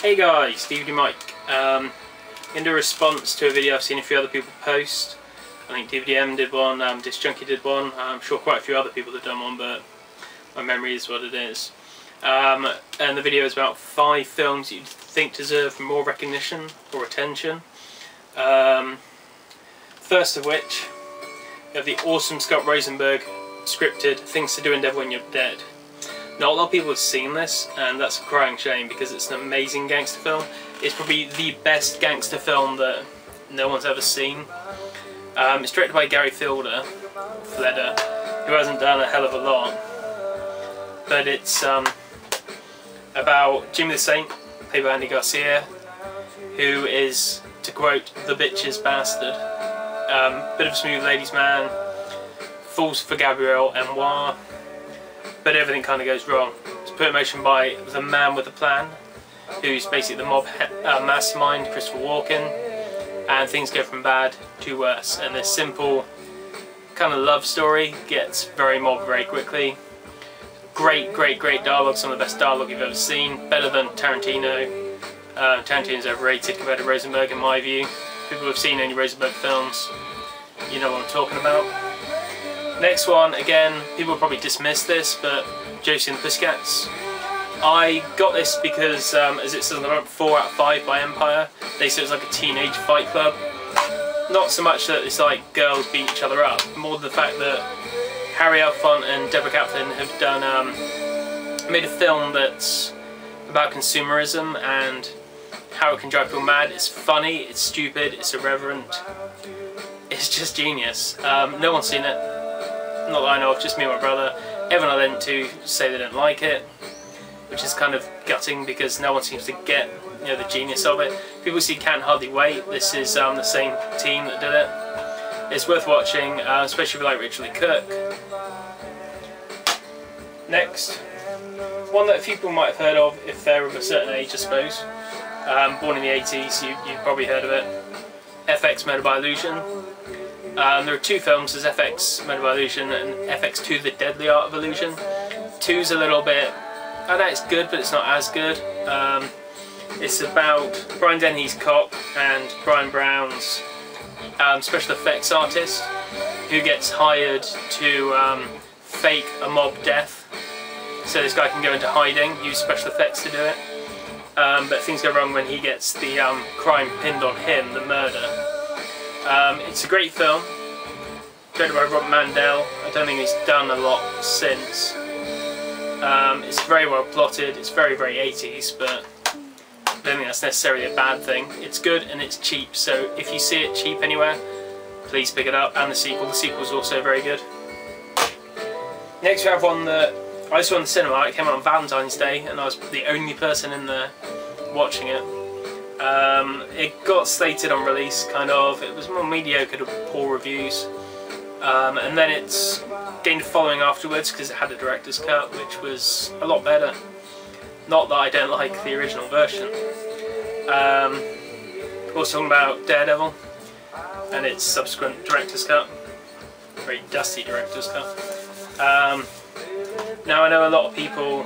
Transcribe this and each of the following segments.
Hey guys, DVDemm. In the response to a video I've seen a few other people post. I think DVDemm did one, Disjunkie did one, I'm sure quite a few other people have done one, but my memory is what it is. And the video is about 5 films you'd think deserve more recognition or attention. First of which, you have the awesome Scott Rosenberg scripted Things to Do and Devil When You're Dead. Not a lot of people have seen this, and that's a crying shame because it's an amazing gangster film. It's probably the best gangster film that no one's ever seen. It's directed by Gary Fleder, who hasn't done a hell of a lot. But it's about Jimmy the Saint, played by Andy Garcia, who is, to quote, the bitch's bastard. Bit of a smooth ladies' man, falls for Gabrielle Anwar, but everything kind of goes wrong. It's put in motion by the man with the plan, who's basically the mob mastermind, Christopher Walken, and things go from bad to worse. And this simple kind of love story gets very mob very quickly. Great dialogue, some of the best dialogue you've ever seen, better than Tarantino. Tarantino's overrated compared to Rosenberg in my view. People who have seen any Rosenberg films, you know what I'm talking about. Next one, again, people probably dismiss this, but Josie and the Pussycats. I got this because, as it says on the front, 4 out of 5 by Empire. They said it's like a teenage fight club. Not so much that it's like girls beating each other up, more the fact that Harry Alfont and Deborah Kaplan have done, made a film that's about consumerism and how it can drive people mad. It's funny, it's stupid, it's irreverent. It's just genius. No one's seen it. Not that I know of, just me and my brother. Everyone I lent to say they don't like it, which is kind of gutting because no one seems to get, you know, the genius of it. People see Can't Hardly Wait. This is the same team that did it. It's worth watching, especially if you like Richard Lee Cook. Next, one that a few people might have heard of if they're of a certain age, I suppose. Born in the 80s, you've probably heard of it. FX Murder by Illusion. There are 2 films, there's FX Murder by Illusion and FX2 The Deadly Art of Illusion. 2's a little bit, I know it's good but it's not as good. It's about Brian Dennehy's cop and Brian Brown's special effects artist who gets hired to fake a mob death. So this guy can go into hiding, use special effects to do it. But things go wrong when he gets the crime pinned on him, the murder. It's a great film, directed by Rob Mandel. I don't think he's done a lot since. It's very well plotted, it's very 80s, but I don't think that's necessarily a bad thing. It's good and it's cheap, so if you see it cheap anywhere, please pick it up. And the sequel's also very good. Next we have one that I saw in the cinema. It came out on Valentine's Day and I was the only person in there watching it. It got slated on release, kind of. It was more mediocre to poor reviews. And then it's gained a following afterwards because it had a director's cut, which was a lot better. Not that I don't like the original version. Also talking about Daredevil and its subsequent director's cut. Very dusty director's cut. Now I know a lot of people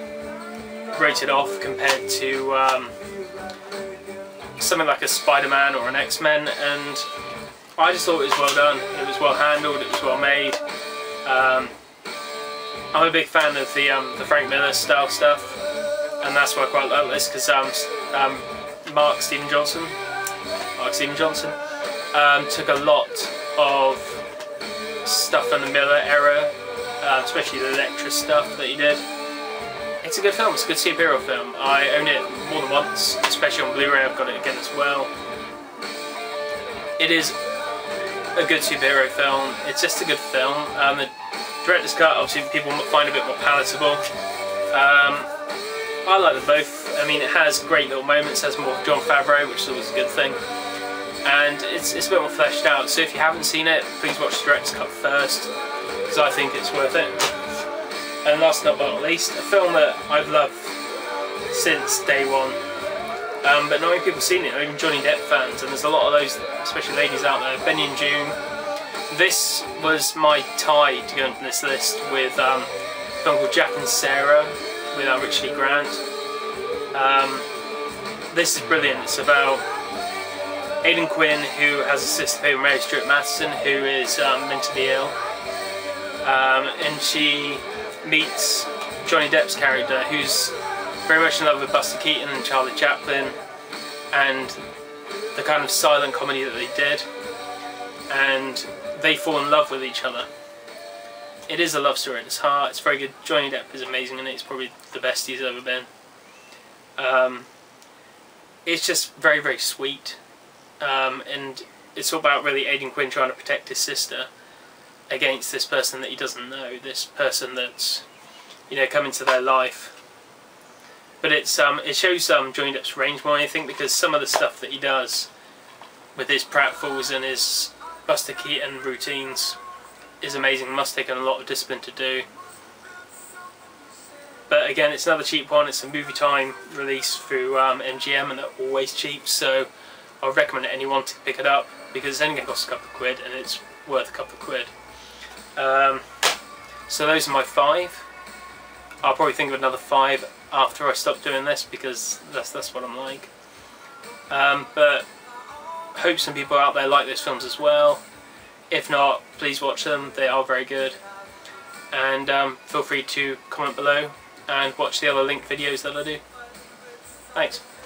wrote it off compared to something like a Spider-Man or an X-Men, and I just thought it was well done. It was well handled, it was well made. I'm a big fan of the Frank Miller style stuff, and that's why I quite like this, because Mark Steven Johnson took a lot of stuff from the Miller era, especially the Electra stuff that he did. It's a good film, it's a good superhero film. I own it more than once, especially on Blu-ray. I've got it again as well. It is a good superhero film, it's just a good film. The director's cut, obviously people find a bit more palatable. I like them both. I mean, it has great little moments, it has more Jon Favreau, which is always a good thing. And it's a bit more fleshed out, so if you haven't seen it, please watch the director's cut first, because I think it's worth it. And last but not least, a film that I've loved since day one, but not many people have seen it, even Johnny Depp fans, and there's a lot of those, especially ladies out there. Benny and Joon. This was my tie to go into this list with a film called Jack and Sarah with Richard E. Grant. this is brilliant. It's about Aidan Quinn, who has a sister played by Mary Stuart Masterson, who is mentally ill, and she meets Johnny Depp's character, who's very much in love with Buster Keaton and Charlie Chaplin, and the kind of silent comedy that they did, and they fall in love with each other. It is a love story at its heart. It's very good. Johnny Depp is amazing in it. He's probably the best he's ever been. It's just very, very sweet, and it's all about really Aidan Quinn trying to protect his sister against this person that he doesn't know, this person that's, you know, come into their life. But it shows Johnny Depp's range more, I think, because some of the stuff that he does with his pratfalls and his Buster Keaton routines is amazing. Must take a lot of discipline to do. But again, it's another cheap one. It's a movie time release through MGM, and they're always cheap, so I would recommend anyone to pick it up, because it's only going to cost a couple of quid, and it's worth a couple of quid. So those are my 5. I'll probably think of another 5 after I stop doing this, because that's what I'm like. But I hope some people out there like those films as well. If not, please watch them. They are very good. And feel free to comment below and watch the other linked videos that I do. Thanks.